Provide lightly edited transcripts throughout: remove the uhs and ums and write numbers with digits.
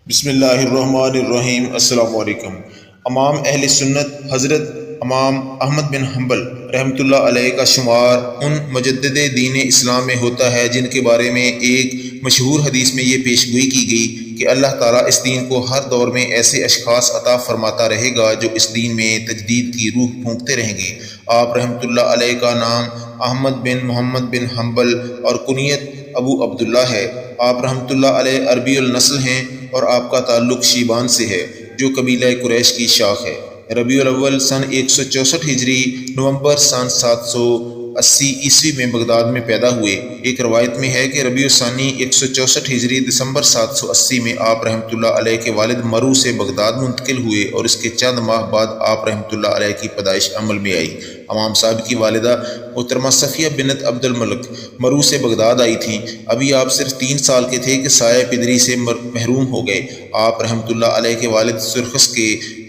بسم اللہ الرحمن الرحیم۔ السلام علیکم۔ امام اہل سنت حضرت امام احمد بن حنبل رحمۃ اللہ علیہ کا شمار ان مجدد دین اسلام میں ہوتا ہے جن کے بارے میں ایک مشہور حدیث میں یہ پیش گوئی کی گئی کہ اللہ تعالیٰ اس دین کو ہر دور میں ایسے اشخاص عطا فرماتا رہے گا جو اس دین میں تجدید کی روح پھونکتے رہیں گے۔ آپ رحمۃ اللہ علیہ کا نام احمد بن محمد بن حنبل اور کنیت ابو عبداللہ ہے۔ آپ رحمۃ اللہ علیہ عربی النسل ہیں اور آپ کا تعلق شیبان سے ہے جو قبیلہ قریش کی شاخ ہے۔ ربیع الاول سن 164 ہجری نومبر سن 780 عیسوی میں بغداد میں پیدا ہوئے۔ ایک روایت میں ہے کہ ربیع الثانی 164 ہجری دسمبر 780 میں آپ رحمۃ اللہ علیہ کے والد مرو سے بغداد منتقل ہوئے اور اس کے چند ماہ بعد آپ رحمۃ اللہ علیہ کی پیدائش عمل میں آئی۔ امام صاحب کی والدہ محترمہ صفیہ بنت عبد الملک مرو سے بغداد آئی تھیں۔ ابھی آپ صرف 3 سال کے تھے کہ سایہ پدری سے محروم ہو گئے۔ آپ رحمۃ اللہ علیہ کے والد سرخس کے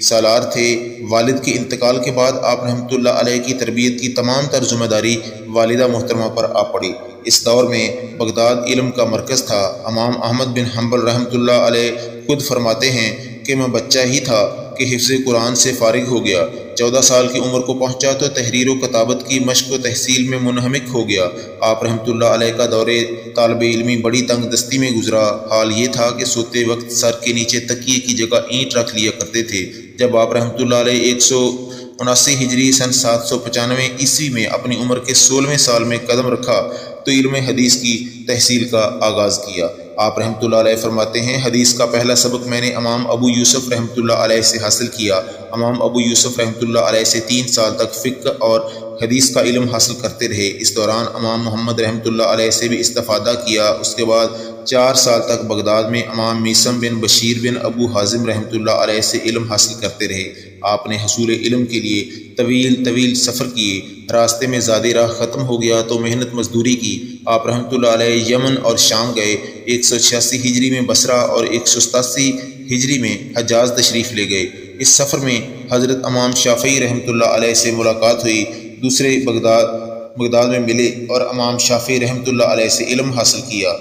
سالار تھے۔ والد کے انتقال کے بعد آپ رحمۃ اللہ علیہ کی تربیت کی تمام تر ذمہ داری والدہ محترمہ پر آ پڑی۔ اس دور میں بغداد علم کا مرکز تھا۔ امام احمد بن حنبل رحمۃ اللہ علیہ خود فرماتے ہیں کہ میں بچہ ہی تھا کہ حفظ قرآن سے فارغ ہو گیا۔ 14 سال کی عمر کو پہنچا تو تحریر و کتابت کی مشق و تحصیل میں منہمک ہو گیا۔ آپ رحمۃ اللہ علیہ کا دور طالب علمی بڑی تنگ دستی میں گزرا۔ حال یہ تھا کہ سوتے وقت سر کے نیچے تکیے کی جگہ اینٹ رکھ لیا کرتے تھے۔ جب آپ رحمۃ اللہ علیہ 179 ہجری سن 795 عیسوی میں اپنی عمر کے 16ویں سال میں قدم رکھا تو علم حدیث کی تحصیل کا آغاز کیا۔ آپ رحمۃ اللہ علیہ فرماتے ہیں حدیث کا پہلا سبق میں نے امام ابو یوسف رحمۃ اللہ علیہ سے حاصل کیا۔ امام ابو یوسف رحمۃ اللہ علیہ سے 3 سال تک فقہ اور حدیث کا علم حاصل کرتے رہے۔ اس دوران امام محمد رحمۃ اللہ علیہ سے بھی استفادہ کیا۔ اس کے بعد 4 سال تک بغداد میں امام میثم بن بشیر بن ابو حازم رحمۃ اللہ علیہ سے علم حاصل کرتے رہے۔ آپ نے حصول علم کے لیے طویل سفر کیے۔ راستے میں زیادہ راہ ختم ہو گیا تو محنت مزدوری کی۔ آپ رحمۃ اللہ علیہ یمن اور شام گئے۔ 186 ہجری میں بصرہ اور 187 ہجری میں حجاز تشریف لے گئے۔ اس سفر میں حضرت امام شافعی رحمۃ اللہ علیہ سے ملاقات ہوئی۔ دوسرے بغداد میں ملے اور امام شافعی رحمۃ اللہ علیہ سے علم حاصل کیا۔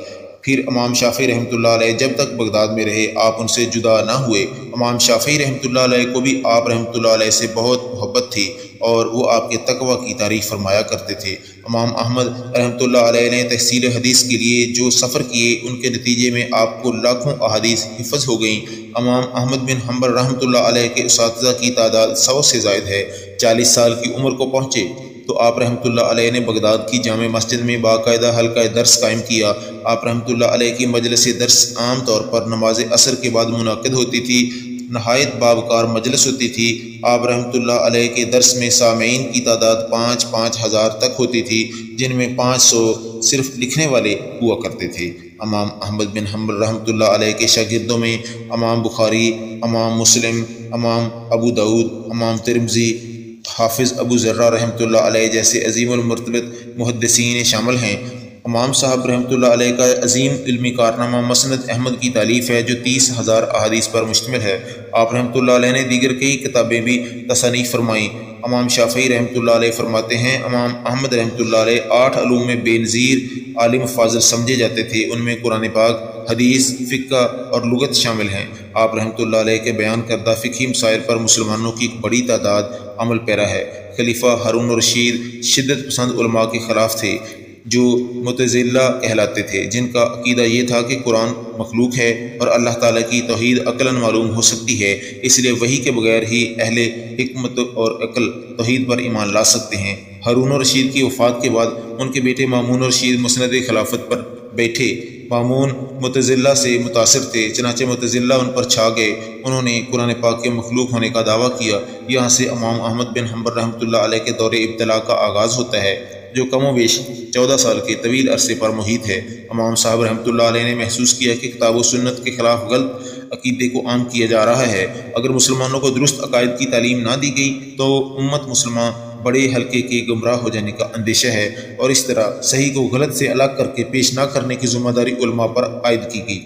پھر امام شافعی رحمۃ اللہ علیہ جب تک بغداد میں رہے آپ ان سے جدا نہ ہوئے۔ امام شافعی رحمۃ اللہ علیہ کو بھی آپ رحمۃ اللہ علیہ سے بہت محبت تھی اور وہ آپ کے تقوی کی تعریف فرمایا کرتے تھے۔ امام احمد رحمۃ اللہ علیہ نے تحصیل حدیث کے لیے جو سفر کیے ان کے نتیجے میں آپ کو لاکھوں احادیث حفظ ہو گئیں۔ امام احمد بن حنبل رحمۃ اللہ علیہ کے اساتذہ کی تعداد 100 سے زائد ہے۔ 40 سال کی عمر کو پہنچے تو آپ رحمۃ اللہ علیہ نے بغداد کی جامع مسجد میں باقاعدہ حلقہ درس قائم کیا۔ آپ رحمۃ اللہ علیہ کی مجلس درس عام طور پر نماز عصر کے بعد منعقد ہوتی تھی۔ نہایت بابکار مجلس ہوتی تھی۔ آپ رحمۃ اللہ علیہ کے درس میں سامعین کی تعداد 5-5 ہزار تک ہوتی تھی جن میں 500 صرف لکھنے والے ہوا کرتے تھے۔ امام احمد بن حنبل رحمۃ اللہ علیہ کے شاگردوں میں امام بخاری، امام مسلم، امام ابو داود، امام ترمذی، حافظ ابو ذرہ رحمۃ اللہ علیہ جیسے عظیم المرتبت محدثین شامل ہیں۔ امام صاحب رحمۃ اللہ علیہ کا عظیم علمی کارنامہ مسند احمد کی تالیف ہے جو 30,000 احادیث پر مشتمل ہے۔ آپ رحمۃ اللہ علیہ نے دیگر کئی کتابیں بھی تصانیف فرمائیں۔ امام شافعی رحمۃ اللہ علیہ فرماتے ہیں امام احمد رحمۃ اللہ علیہ 8 علوم میں بے نظیر عالم فاضل سمجھے جاتے تھے۔ ان میں قرآن پاک، حدیث، فقہ اور لغت شامل ہیں۔ آپ رحمۃ اللہ علیہ کے بیان کردہ فقہی مسائل پر مسلمانوں کی ایک بڑی تعداد عمل پیرا ہے۔ خلیفہ ہارون الرشید شدت پسند علماء کے خلاف تھے جو معتزلہ کہلاتے تھے، جن کا عقیدہ یہ تھا کہ قرآن مخلوق ہے اور اللہ تعالیٰ کی توحید عقلاً معلوم ہو سکتی ہے، اس لیے وحی کے بغیر ہی اہل حکمت اور عقل توحید پر ایمان لا سکتے ہیں۔ ہارون الرشید کی وفات کے بعد ان کے بیٹے مامون الرشید مسند خلافت پر بیٹھے۔ مامون معتزلہ سے متاثر تھے، چنانچہ معتزلہ ان پر چھا گئے۔ انہوں نے قرآن پاک کے مخلوق ہونے کا دعویٰ کیا۔ یہاں سے امام احمد بن حنبل رحمۃ اللہ علیہ کے دور ابتلا کا آغاز ہوتا ہے جو کم و بیش 14 سال کے طویل عرصے پر محیط ہے۔ امام صاحب رحمۃ اللہ علیہ نے محسوس کیا کہ کتاب و سنت کے خلاف غلط عقیدے کو عام کیا جا رہا ہے۔ اگر مسلمانوں کو درست عقائد کی تعلیم نہ دی گئی تو امت مسلمہ بڑے حلقے کے گمراہ ہو جانے کا اندیشہ ہے اور اس طرح صحیح کو غلط سے الگ کر کے پیش نہ کرنے کی ذمہ داری علماء پر عائد کی گئی۔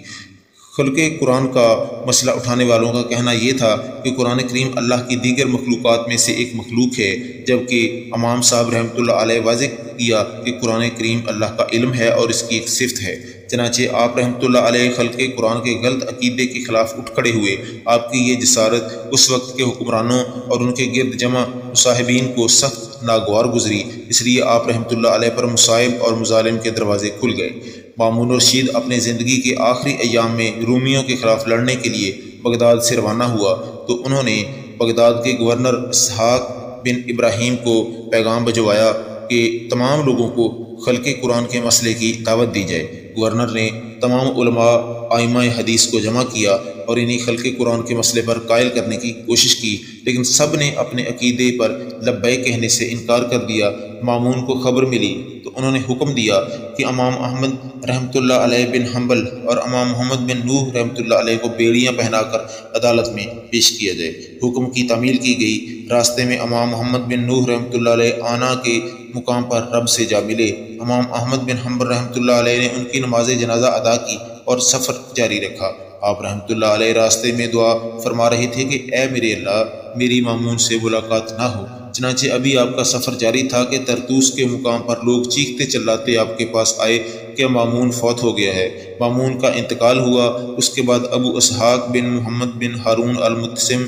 خلق قرآن کا مسئلہ اٹھانے والوں کا کہنا یہ تھا کہ قرآن کریم اللہ کی دیگر مخلوقات میں سے ایک مخلوق ہے، جبکہ امام صاحب رحمۃ اللہ علیہ واضح کیا کہ قرآن کریم اللہ کا علم ہے اور اس کی ایک صفت ہے۔ چنانچہ آپ رحمۃ اللہ علیہ خلق قرآن کے غلط عقیدے کے خلاف اٹھ کھڑے ہوئے۔ آپ کی یہ جسارت اس وقت کے حکمرانوں اور ان کے گرد جمع مصاحبین کو سخت ناگوار گزری، اس لیے آپ رحمۃ اللہ علیہ پر مصائب اور مظالم کے دروازے کھل گئے۔ مامون الرشید اپنے زندگی کے آخری ایام میں رومیوں کے خلاف لڑنے کے لیے بغداد سے روانہ ہوا تو انہوں نے بغداد کے گورنر اسحاق بن ابراہیم کو پیغام بھجوایا کہ تمام لوگوں کو خلق قرآن کے مسئلے کی دعوت دی جائے۔ گورنر نے تمام علماء آئمہ حدیث کو جمع کیا اور انہیں خلق قرآن کے مسئلے پر قائل کرنے کی کوشش کی، لیکن سب نے اپنے عقیدے پر لبیک کہنے سے انکار کر دیا۔ مامون کو خبر ملی تو انہوں نے حکم دیا کہ امام احمد رحمۃ اللہ علیہ بن حنبل اور امام محمد بن نوح رحمۃ اللہ علیہ کو بیڑیاں پہنا کر عدالت میں پیش کیا جائے۔ حکم کی تعمیل کی گئی۔ راستے میں امام محمد بن نوح رحمۃ اللہ علیہ آنا کے مقام پر رب سے جا ملے۔ امام احمد بن حنبل رحمۃ اللہ علیہ نے ان کی نماز جنازہ ادا کی اور سفر جاری رکھا۔ آپ رحمۃ اللہ علیہ راستے میں دعا فرما رہے تھے کہ اے میرے اللہ، میری مامون سے ملاقات نہ ہو۔ چنانچہ ابھی آپ کا سفر جاری تھا کہ طرطوس کے مقام پر لوگ چیختے چلاتے آپ کے پاس آئے کہ مامون فوت ہو گیا ہے۔ مامون کا انتقال ہوا۔ اس کے بعد ابو اسحاق بن محمد بن ہارون المتسم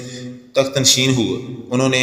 تخت نشین ہوئے۔ انہوں نے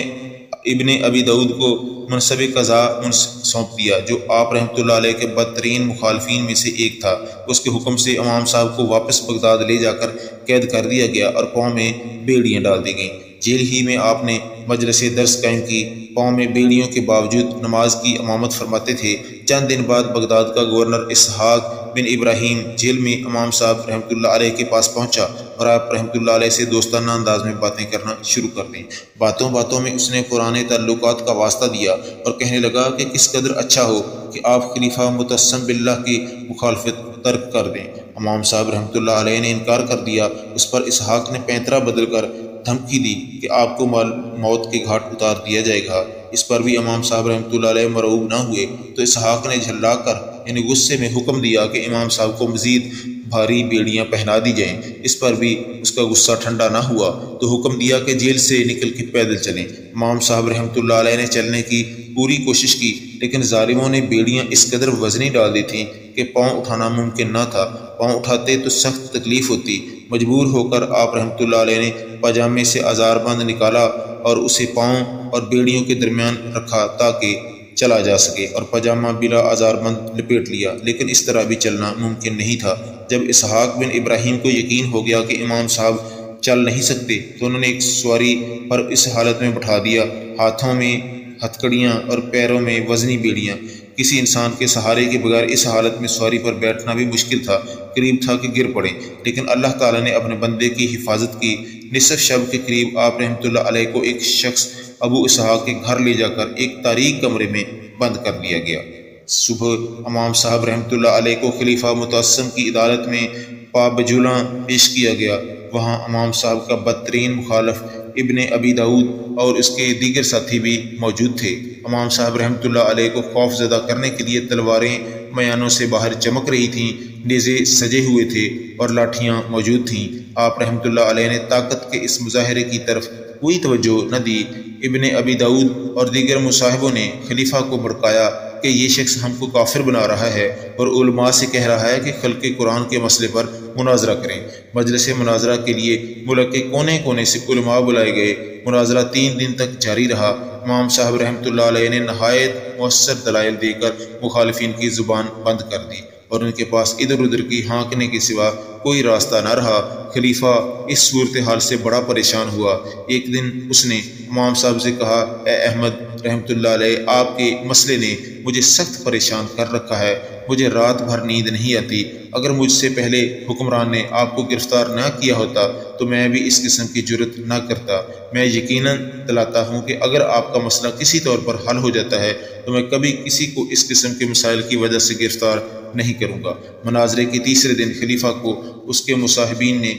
ابن ابی داؤد کو منصب قضاء سونپ دیا، جو آپ رحمۃ اللہ علیہ کے بدترین مخالفین میں سے ایک تھا۔ اس کے حکم سے امام صاحب کو واپس بغداد لے جا کر قید کر دیا گیا اور پاؤں میں بیڑیاں ڈال دی گئیں۔ جیل ہی میں آپ نے مجلس درس قائم کی، پاؤں میں بیڑیوں کے باوجود نماز کی امامت فرماتے تھے۔ چند دن بعد بغداد کا گورنر اسحاق بن ابراہیم جیل میں امام صاحب رحمۃ اللہ علیہ کے پاس پہنچا اور آپ رحمۃ اللہ علیہ سے دوستانہ انداز میں باتیں کرنا شروع کر دیں۔ باتوں باتوں میں اس نے قرآن تعلقات کا واسطہ دیا اور کہنے لگا کہ کس قدر اچھا ہو کہ آپ خلیفہ متسم باللہ کی مخالفت ترک کر دیں۔ امام صاحب رحمۃ اللہ علیہ نے انکار کر دیا۔ اس پر اسحاق نے پینترا بدل کر دھمکی دی کہ آپ کو موت کے گھاٹ اتار دیا جائے گا۔ اس پر بھی امام صاحب رحمۃ اللہ علیہ مرعوب نہ ہوئے تو اسحاق نے جھلا کر غصے میں حکم دیا کہ امام صاحب کو مزید بھاری بیڑیاں پہنا دی جائیں۔ اس پر بھی اس کا غصہ ٹھنڈا نہ ہوا تو حکم دیا کہ جیل سے نکل کے پیدل چلیں۔ امام صاحب رحمۃ اللہ علیہ نے چلنے کی پوری کوشش کی، لیکن ظالموں نے بیڑیاں اس قدر وزنی ڈال دی تھیں کہ پاؤں اٹھانا ممکن نہ تھا۔ پاؤں اٹھاتے تو سخت تکلیف ہوتی۔ مجبور ہو کر آپ رحمۃ اللہ علیہ نے پاجامے سے آزار بند نکالا اور اسے پاؤں اور بیڑیوں کے درمیان رکھا تاکہ چلا جا سکے، اور پاجامہ بلا آزار بند لپیٹ لیا، لیکن اس طرح بھی چلنا ممکن نہیں تھا۔ جب اسحاق بن ابراہیم کو یقین ہو گیا کہ امام صاحب چل نہیں سکتے تو انہوں نے ایک سواری پر اس حالت میں بٹھا دیا، ہاتھوں میں ہتھکڑیاں اور پیروں میں وزنی بیڑیاں۔ کسی انسان کے سہارے کے بغیر اس حالت میں سواری پر بیٹھنا بھی مشکل تھا، قریب تھا کہ گر پڑے، لیکن اللہ تعالیٰ نے اپنے بندے کی حفاظت کی۔ نصف شب کے قریب آپ رحمۃ اللہ علیہ کو ایک شخص ابو اسحاق کے گھر لے جا کر ایک تاریک کمرے میں بند کر دیا گیا۔ صبح امام صاحب رحمۃ اللہ علیہ کو خلیفہ متعصم کی عدالت میں پابجولاں پیش کیا گیا۔ وہاں امام صاحب کا بدترین مخالف ابن ابی داؤد اور اس کے دیگر ساتھی بھی موجود تھے۔ امام صاحب رحمۃ اللہ علیہ کو خوف زدہ کرنے کے لیے تلواریں میانوں سے باہر چمک رہی تھیں، نیزے سجے ہوئے تھے اور لاٹھیاں موجود تھیں۔ آپ رحمۃ اللہ علیہ نے طاقت کے اس مظاہرے کی طرف کوئی توجہ نہ دی۔ ابن ابی داؤد اور دیگر مصاحبوں نے خلیفہ کو بھڑکایا کہ یہ شخص ہم کو کافر بنا رہا ہے اور علماء سے کہہ رہا ہے کہ خلق قرآن کے مسئلے پر مناظرہ کریں۔ مجلس مناظرہ کے لیے ملک کے کونے کونے سے علماء بلائے گئے۔ مناظرہ 3 دن تک جاری رہا۔ امام صاحب رحمۃ اللہ علیہ نے نہایت مؤثر دلائل دے کر مخالفین کی زبان بند کر دی اور ان کے پاس ادھر ادھر کی ہانکنے کے سوا کوئی راستہ نہ رہا۔ خلیفہ اس صورتحال سے بڑا پریشان ہوا۔ ایک دن اس نے امام صاحب سے کہا، اے احمد رحمۃ اللہ علیہ، آپ کے مسئلے نے مجھے سخت پریشان کر رکھا ہے، مجھے رات بھر نیند نہیں آتی۔ اگر مجھ سے پہلے حکمران نے آپ کو گرفتار نہ کیا ہوتا تو میں بھی اس قسم کی جرت نہ کرتا۔ میں یقیناً دلاتا ہوں کہ اگر آپ کا مسئلہ کسی طور پر حل ہو جاتا ہے تو میں کبھی کسی کو اس قسم کے مسائل کی وجہ سے گرفتار نہیں کروں گا۔ مناظرے کے تیسرے دن خلیفہ کو اس کے مصاحبین نے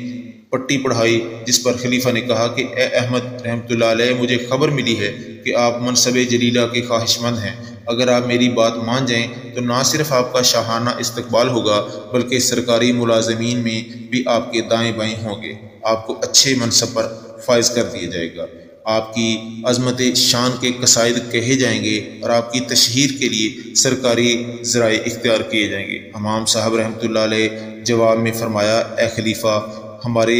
پٹی پڑھائی، جس پر خلیفہ نے کہا کہ اے احمد رحمۃ اللہ علیہ، مجھے خبر ملی ہے کہ آپ منصب جلیلہ کے خواہش مند ہیں۔ اگر آپ میری بات مان جائیں تو نہ صرف آپ کا شاہانہ استقبال ہوگا بلکہ سرکاری ملازمین میں بھی آپ کے دائیں بائیں ہوں گے، آپ کو اچھے منصب پر فائز کر دیا جائے گا۔ آپ کی عظمت شان کے قصائد کہے جائیں گے اور آپ کی تشہیر کے لیے سرکاری ذرائع اختیار کیے جائیں گے۔ امام صاحب رحمۃ اللہ علیہ جواب میں فرمایا، اے خلیفہ، ہمارے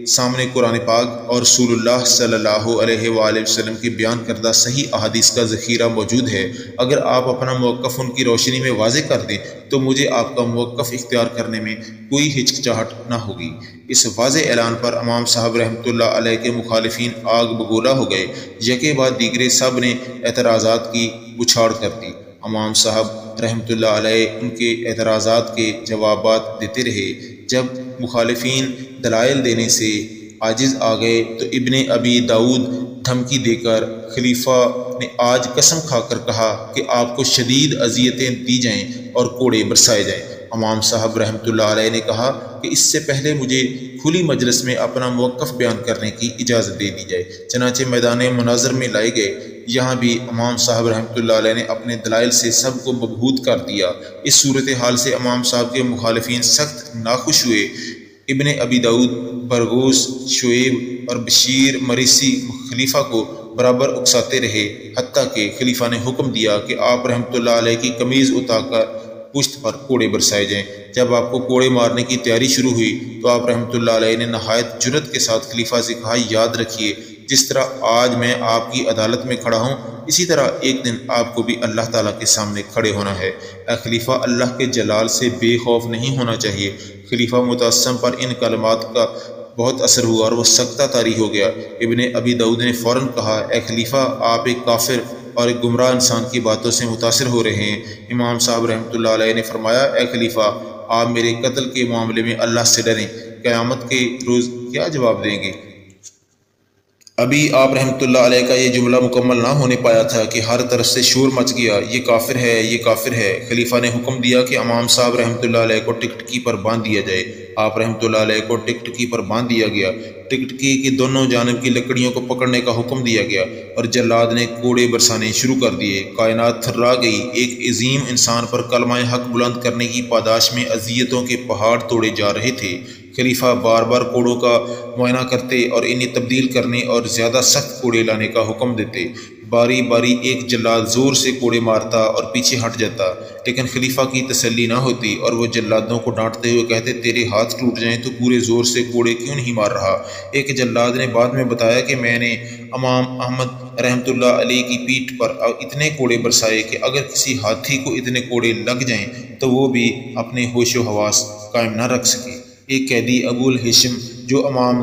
سامنے قرآن پاک اور رسول اللہ صلی اللہ علیہ وآلہ وسلم کی بیان کردہ صحیح احادیث کا ذخیرہ موجود ہے۔ اگر آپ اپنا موقف ان کی روشنی میں واضح کر دیں تو مجھے آپ کا موقف اختیار کرنے میں کوئی ہچکچاہٹ نہ ہوگی۔ اس واضح اعلان پر امام صاحب رحمۃ اللہ علیہ کے مخالفین آگ بگولا ہو گئے۔ یکے بعد دیگرے سب نے اعتراضات کی بچھاڑ کر دی۔ امام صاحب رحمۃ اللہ علیہ ان کے اعتراضات کے جوابات دیتے رہے۔ جب مخالفین دلائل دینے سے عاجز آ گئے تو ابن ابی داؤد دھمکی دے کر خلیفہ نے آج قسم کھا کر کہا کہ آپ کو شدید اذیتیں دی جائیں اور کوڑے برسائے جائیں۔ امام صاحب رحمۃ اللہ علیہ نے کہا کہ اس سے پہلے مجھے کھلی مجلس میں اپنا موقف بیان کرنے کی اجازت دے دی جائے۔ چنانچہ میدان مناظر میں لائے گئے۔ یہاں بھی امام صاحب رحمۃ اللہ علیہ نے اپنے دلائل سے سب کو مبہوت کر دیا۔ اس صورتحال سے امام صاحب کے مخالفین سخت ناخوش ہوئے۔ ابن ابی داؤد، برغوث، شعیب اور بشیر مریسی خلیفہ کو برابر اکساتے رہے، حتیٰ کہ خلیفہ نے حکم دیا کہ آپ رحمۃ اللہ علیہ کی قمیض اتار کر پشت پر کوڑے برسائے جائیں۔ جب آپ کو کوڑے مارنے کی تیاری شروع ہوئی تو آپ رحمۃ اللہ علیہ نے نہایت جرأت کے ساتھ خلیفہ سے کہا، یاد رکھیے جس طرح آج میں آپ کی عدالت میں کھڑا ہوں اسی طرح ایک دن آپ کو بھی اللہ تعالیٰ کے سامنے کھڑے ہونا ہے۔ اے خلیفہ، اللہ کے جلال سے بے خوف نہیں ہونا چاہیے۔ خلیفہ متعصم پر ان کلمات کا بہت اثر ہوا اور وہ سکتہ طاری ہو گیا۔ ابن ابی داؤد نے فوراً کہا، اے خلیفہ، آپ ایک کافر اور ایک گمراہ انسان کی باتوں سے متاثر ہو رہے ہیں۔ امام صاحب رحمۃ اللہ علیہ نے فرمایا، اے خلیفہ، آپ میرے قتل کے معاملے میں اللہ سے ڈریں، قیامت کے روز کیا جواب دیں گے؟ ابھی آپ رحمۃ اللہ علیہ کا یہ جملہ مکمل نہ ہونے پایا تھا کہ ہر طرف سے شور مچ گیا، یہ کافر ہے، یہ کافر ہے۔ خلیفہ نے حکم دیا کہ امام صاحب رحمۃ اللہ علیہ کو ٹکٹکی پر باندھ دیا جائے۔ آپ رحمۃ اللہ علیہ کو ٹکٹکی پر باندھ دیا گیا۔ ٹکٹکی کی دونوں جانب کی لکڑیوں کو پکڑنے کا حکم دیا گیا اور جلاد نے کوڑے برسانے شروع کر دیے۔ کائنات تھرا گئی۔ ایک عظیم انسان پر کلمہ حق بلند کرنے کی پاداش میں اذیتوں کے پہاڑ توڑے جا رہے تھے۔ خلیفہ بار بار کوڑوں کا معائنہ کرتے اور انہیں تبدیل کرنے اور زیادہ سخت کوڑے لانے کا حکم دیتے۔ باری باری ایک جلاد زور سے کوڑے مارتا اور پیچھے ہٹ جاتا، لیکن خلیفہ کی تسلی نہ ہوتی اور وہ جلادوں کو ڈانٹتے ہوئے کہتے، تیرے ہاتھ ٹوٹ جائیں تو پورے زور سے کوڑے کیوں نہیں مار رہا؟ ایک جلاد نے بعد میں بتایا کہ میں نے امام احمد رحمۃ اللہ علیہ کی پیٹھ پر اتنے کوڑے برسائے کہ اگر کسی ہاتھی کو اتنے کوڑے لگ جائیں تو وہ بھی اپنے ہوش و حواس قائم نہ رکھ سکے۔ ایک قیدی ابو الہیثم جو امام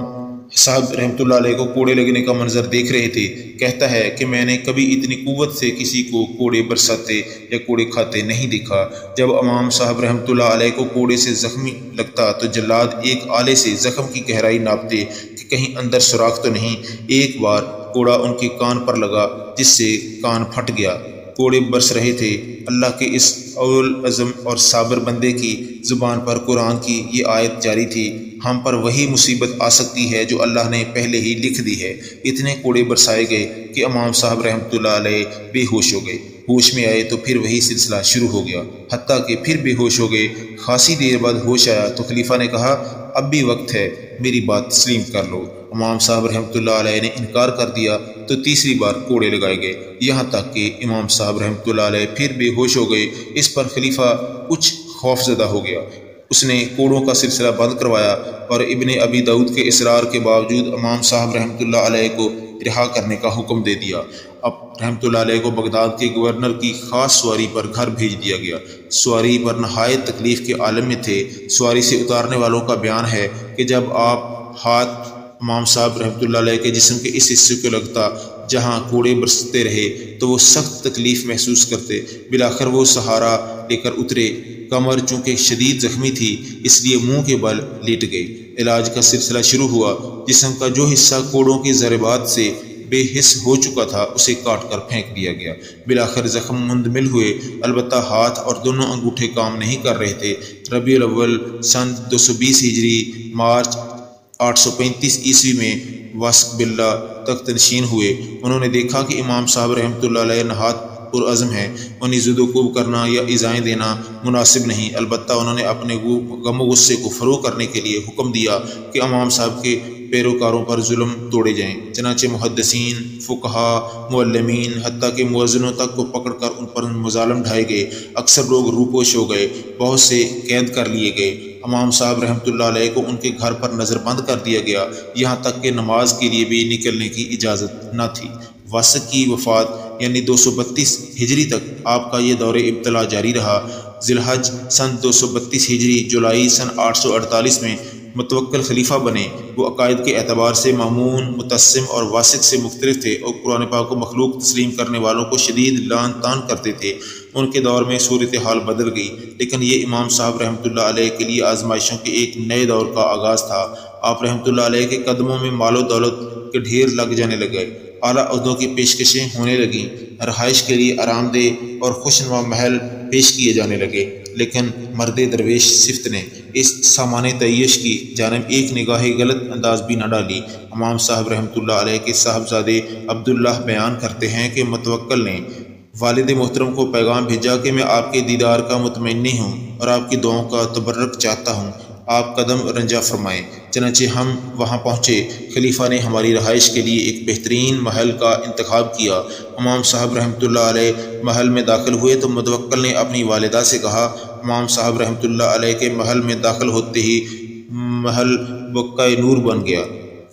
صاحب رحمۃ اللہ علیہ کو کوڑے لگنے کا منظر دیکھ رہے تھے، کہتا ہے کہ میں نے کبھی اتنی قوت سے کسی کو کوڑے برساتے یا کوڑے کھاتے نہیں دیکھا۔ جب امام صاحب رحمۃ اللہ علیہ کو کوڑے سے زخمی لگتا تو جلاد ایک آلے سے زخم کی گہرائی ناپتے کہ کہیں اندر سوراخ تو نہیں۔ ایک بار کوڑا ان کے کان پر لگا جس سے کان پھٹ گیا۔ کوڑے برس رہے تھے۔ اللہ کے اس اول عزم اور صابر بندے کی زبان پر قرآن کی یہ آیت جاری تھی، ہم پر وہی مصیبت آ سکتی ہے جو اللہ نے پہلے ہی لکھ دی ہے۔ اتنے کوڑے برسائے گئے کہ امام صاحب رحمۃ اللہ علیہ بے ہوش ہو گئے۔ ہوش میں آئے تو پھر وہی سلسلہ شروع ہو گیا، حتیٰ کہ پھر بے ہوش ہو گئے۔ خاصی دیر بعد ہوش آیا تو خلیفہ نے کہا، اب بھی وقت ہے، میری بات تسلیم کر لو۔ امام صاحب رحمۃ اللہ علیہ نے انکار کر دیا تو تیسری بار کوڑے لگائے گئے، یہاں تک کہ امام صاحب رحمۃ اللہ علیہ پھر بے ہوش ہو گئے۔ اس پر خلیفہ کچھ خوف زدہ ہو گیا۔ اس نے کوڑوں کا سلسلہ بند کروایا اور ابن ابی داؤد کے اصرار کے باوجود امام صاحب رحمۃ اللہ علیہ کو رہا کرنے کا حکم دے دیا۔ اب رحمۃ اللہ علیہ کو بغداد کے گورنر کی خاص سواری پر گھر بھیج دیا گیا۔ سواری پر نہایت تکلیف کے عالم میں تھے۔ سواری سے اتارنے والوں کا بیان ہے کہ جب آپ ہاتھ امام صاحب رحمۃ اللہ علیہ کے جسم کے اس حصے کو لگتا جہاں کوڑے برستے رہے تو وہ سخت تکلیف محسوس کرتے۔ بالآخر وہ سہارا لے کر اترے۔ کمر چونکہ شدید زخمی تھی اس لیے منہ کے بل لیٹ گئے۔ علاج کا سلسلہ شروع ہوا۔ جسم کا جو حصہ کوڑوں کی ضربات سے بے حس ہو چکا تھا اسے کاٹ کر پھینک دیا گیا۔ بالآخر زخم مندمل ہوئے، البتہ ہاتھ اور دونوں انگوٹھے کام نہیں کر رہے تھے۔ ربیع الاول سن 220 ہجری مارچ 835 عیسوی میں واسق باللہ تخت نشین ہوئے۔ انہوں نے دیکھا کہ امام صاحب رحمۃ اللہ علیہ نہ ہاتھ پرعزم ہیں، انہیں ضد و کوب کرنا یا ایذائیں دینا مناسب نہیں، البتہ انہوں نے اپنے غم و غصے کو فروغ کرنے کے لیے حکم دیا کہ امام صاحب کے پیروکاروں پر ظلم توڑے جائیں۔ چنانچہ محدثین، فقہا، معلمین، حتیٰ کہ مؤذنوں تک کو پکڑ کر ان پر مظالم ڈھائے گئے، اکثر لوگ روپوش ہو گئے، بہت سے قید کر لیے گئے، امام صاحب رحمۃ اللہ علیہ کو ان کے گھر پر نظر بند کر دیا گیا، یہاں تک کہ نماز کے لیے بھی نکلنے کی اجازت نہ تھی۔ واسق کی وفات یعنی 232 ہجری تک آپ کا یہ دور ابتلا جاری رہا۔ ذی الحج سن 232 ہجری جولائی سن 848 میں متوکل خلیفہ بنے۔ وہ عقائد کے اعتبار سے مامون، متسم اور واسق سے مختلف تھے اور قرآن پاک کو مخلوق تسلیم کرنے والوں کو شدید لعن طعن کرتے تھے۔ ان کے دور میں صورتحال بدل گئی، لیکن یہ امام صاحب رحمۃ اللہ علیہ کے لیے آزمائشوں کے ایک نئے دور کا آغاز تھا۔ آپ رحمۃ اللہ علیہ کے قدموں میں مال و دولت کے ڈھیر لگ جانے لگے، اعلیٰ عہدوں کی پیشکشیں ہونے لگیں، رہائش کے لیے آرام دہ اور خوشنما محل پیش کیے جانے لگے، لیکن مرد درویش صفت نے اس سامان تعیش کی جانب ایک نگاہ غلط انداز بھی نہ ڈالی۔ امام صاحب رحمۃ اللہ علیہ کے صاحبزادے عبداللہ بیان کرتے ہیں کہ متوکل نے والد محترم کو پیغام بھیجا کہ میں آپ کے دیدار کا متمنی ہوں اور آپ کی دعاؤں کا تبرک چاہتا ہوں، آپ قدم رنجا فرمائیں۔ چنانچہ ہم وہاں پہنچے، خلیفہ نے ہماری رہائش کے لیے ایک بہترین محل کا انتخاب کیا۔ امام صاحب رحمۃ اللہ علیہ محل میں داخل ہوئے تو متوکل نے اپنی والدہ سے کہا۔ امام صاحب رحمۃ اللہ علیہ کے محل میں داخل ہوتے ہی محل بقع نور بن گیا۔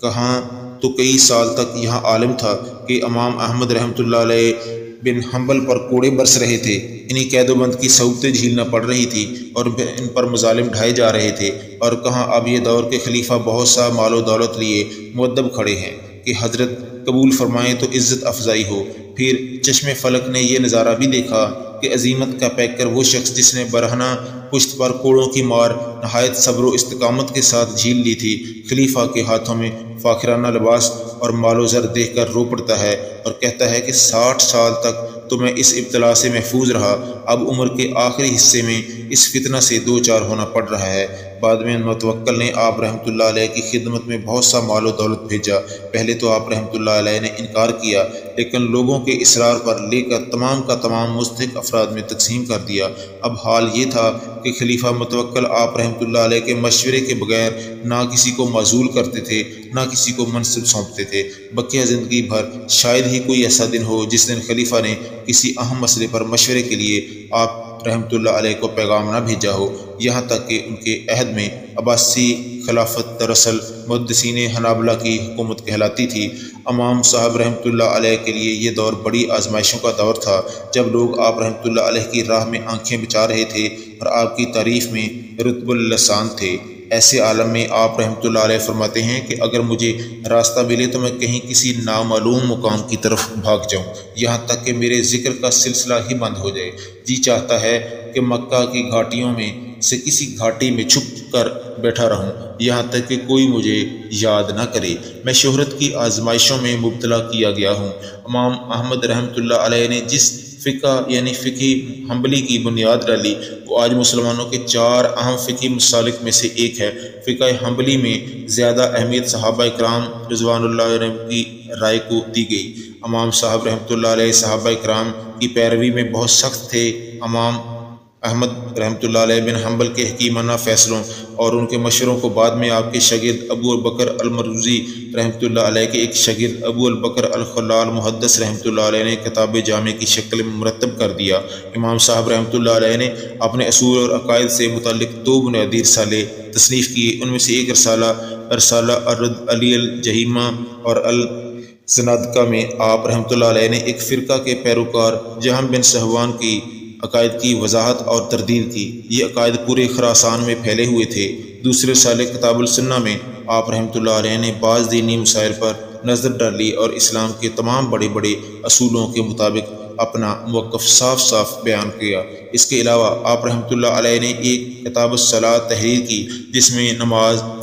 کہاں تو کئی سال تک یہاں عالم تھا کہ امام احمد رحمۃ اللہ علیہ بن حنبل پر کوڑے برس رہے تھے، انہیں قید و بند کی صعوبتیں جھیلنا پڑ رہی تھی اور ان پر مظالم ڈھائے جا رہے تھے، اور کہاں اب یہ دور کے خلیفہ بہت سا مال و دولت لیے مؤدب کھڑے ہیں کہ حضرت قبول فرمائیں تو عزت افزائی ہو۔ پھر چشم فلک نے یہ نظارہ بھی دیکھا کہ عظیمت کا پیکر وہ شخص جس نے برہنہ پشت پر کوڑوں کی مار نہایت صبر و استقامت کے ساتھ جھیل لی تھی، خلیفہ کے ہاتھوں میں فاخرانہ لباس اور مال و زر دیکھ کر رو پڑتا ہے اور کہتا ہے کہ 60 سال تک تو میں اس ابتلا سے محفوظ رہا، اب عمر کے آخری حصے میں اس فتنہ سے دو چار ہونا پڑ رہا ہے۔ بعد میں متوکل نے آپ رحمۃ اللہ علیہ کی خدمت میں بہت سا مال و دولت بھیجا۔ پہلے تو آپ رحمۃ اللہ علیہ نے انکار کیا، لیکن لوگوں کے اصرار پر لے کر تمام کا تمام مستحق افراد میں تقسیم کر دیا۔ اب حال یہ تھا کہ خلیفہ متوکل آپ رحمۃ اللہ علیہ کے مشورے کے بغیر نہ کسی کو معزول کرتے تھے نہ کسی کو منصب سونپتے تھے۔ بقیہ زندگی بھر شاید ہی کوئی ایسا دن ہو جس دن خلیفہ نے کسی اہم مسئلے پر مشورے کے لیے آپ رحمۃ اللہ علیہ کو پیغام نہ بھیجا ہو، یہاں تک کہ ان کے عہد میں عباسی خلافت دراصل محدثین حنابلہ کی حکومت کہلاتی تھی۔ امام صاحب رحمۃ اللہ علیہ کے لیے یہ دور بڑی آزمائشوں کا دور تھا، جب لوگ آپ رحمۃ اللہ علیہ کی راہ میں آنکھیں بچا رہے تھے اور آپ کی تعریف میں رطب اللسان تھے۔ ایسے عالم میں آپ رحمۃ اللہ علیہ فرماتے ہیں کہ اگر مجھے راستہ ملے تو میں کہیں کسی نامعلوم مقام کی طرف بھاگ جاؤں، یہاں تک کہ میرے ذکر کا سلسلہ ہی بند ہو جائے۔ جی چاہتا ہے کہ مکہ کی گھاٹیوں میں سے کسی گھاٹی میں چھپ کر بیٹھا رہوں، یہاں تک کہ کوئی مجھے یاد نہ کرے۔ میں شہرت کی آزمائشوں میں مبتلا کیا گیا ہوں۔ امام احمد رحمۃ اللہ علیہ نے جس فقہ یعنی فقہ حنبلی کی بنیاد ڈالی، وہ آج مسلمانوں کے 4 اہم فقہی مسالک میں سے ایک ہے۔ فقہ حنبلی میں زیادہ اہمیت صحابہ کرام رضوان اللہ علیہم کی رائے کو دی گئی۔ امام صاحب رحمۃ اللہ علیہ صحابہ کرام کی پیروی میں بہت سخت تھے۔ امام احمد رحمۃ اللہ علیہ بن حنبل کے حکیمانہ فیصلوں اور ان کے مشوروں کو بعد میں آپ کے شاگرد ابو بکر المروزی رحمۃ اللہ علیہ کے ایک شاگرد ابو البکر الخلال محدث رحمۃ اللہ علیہ نے کتاب جامع کی شکل میں مرتب کر دیا۔ امام صاحب رحمۃ اللہ علیہ نے اپنے اصول اور عقائد سے متعلق 2 بنیادی رسالے تصنیف کیے، ان میں سے ایک رسالہ الرد علی الجہیمہ اور الزنادقہ میں آپ رحمۃ اللہ علیہ نے ایک فرقہ کے پیروکار جہم بن صفوان کی عقائد کی وضاحت اور تردید کی۔ یہ عقائد پورے خراسان میں پھیلے ہوئے تھے۔ دوسرے رسالے کتاب السنہ میں آپ رحمۃ اللہ علیہ نے بعض دینی مسائل پر نظر ڈالی اور اسلام کے تمام بڑے بڑے اصولوں کے مطابق اپنا موقف صاف صاف بیان کیا۔ اس کے علاوہ آپ رحمۃ اللہ علیہ نے ایک کتاب الصلاۃ تحریر کی، جس میں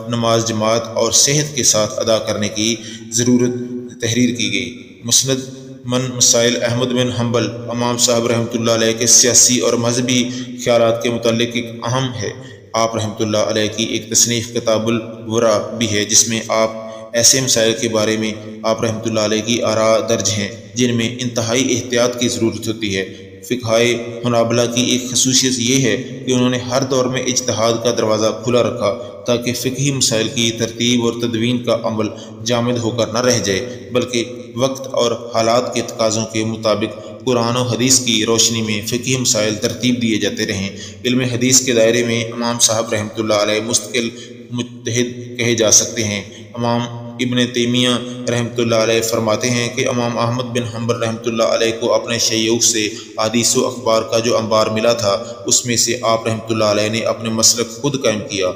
نماز جماعت اور صحت کے ساتھ ادا کرنے کی ضرورت تحریر کی گئی۔ مسند من مسائل احمد بن حنبل امام صاحب رحمۃ اللہ علیہ کے سیاسی اور مذہبی خیالات کے متعلق ایک اہم ہے۔ آپ رحمۃ اللہ علیہ کی ایک تصنیف کتاب الورا بھی ہے، جس میں آپ ایسے مسائل کے بارے میں آپ رحمۃ اللہ علیہ کی آراء درج ہیں جن میں انتہائی احتیاط کی ضرورت ہوتی ہے۔ فقہائے حنابلہ کی ایک خصوصیت یہ ہے کہ انہوں نے ہر دور میں اجتہاد کا دروازہ کھلا رکھا تاکہ فقہی مسائل کی ترتیب اور تدوین کا عمل جامد ہو کر نہ رہ جائے، بلکہ وقت اور حالات کے تقاضوں کے مطابق قرآن و حدیث کی روشنی میں فقہی مسائل ترتیب دیے جاتے رہیں۔ علم حدیث کے دائرے میں امام صاحب رحمۃ اللہ علیہ مستقل مجتہد کہے جا سکتے ہیں۔ امام ابن تیمیہ رحمۃ اللہ علیہ فرماتے ہیں کہ امام احمد بن حنبل رحمۃ اللہ علیہ کو اپنے شیوخ سے حدیث و اخبار کا جو انبار ملا تھا اس میں سے آپ رحمۃ اللہ علیہ نے اپنے مسلک خود قائم کیا۔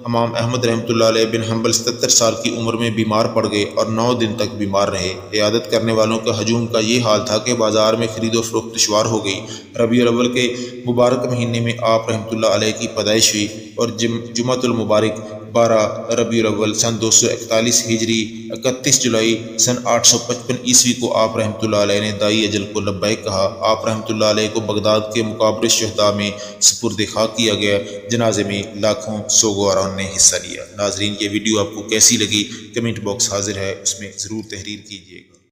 امام احمد رحمۃ اللہ علیہ بن حنبل 77 سال کی عمر میں بیمار پڑ گئے اور 9 دن تک بیمار رہے۔ عیادت کرنے والوں کا ہجوم کا یہ حال تھا کہ بازار میں خرید و فروخت دشوار ہو گئی۔ ربیع الاول کے مبارک مہینے میں آپ رحمۃ اللہ علیہ کی پیدائش ہوئی اور جمعۃ المبارک 12 ربیع الاول سن 241 ہجری 31 جولائی سن 855 عیسوی کو آپ رحمۃ اللہ علیہ نے دائی اجل کو لبیک کہا۔ آپ رحمۃ اللہ علیہ کو بغداد کے مقابر الشہداء میں سپرد خاک کیا گیا۔ جنازے میں لاکھوں سوگواران نے حصہ لیا۔ ناظرین، یہ ویڈیو آپ کو کیسی لگی؟ کمنٹ باکس حاضر ہے، اس میں ضرور تحریر کیجیے گا۔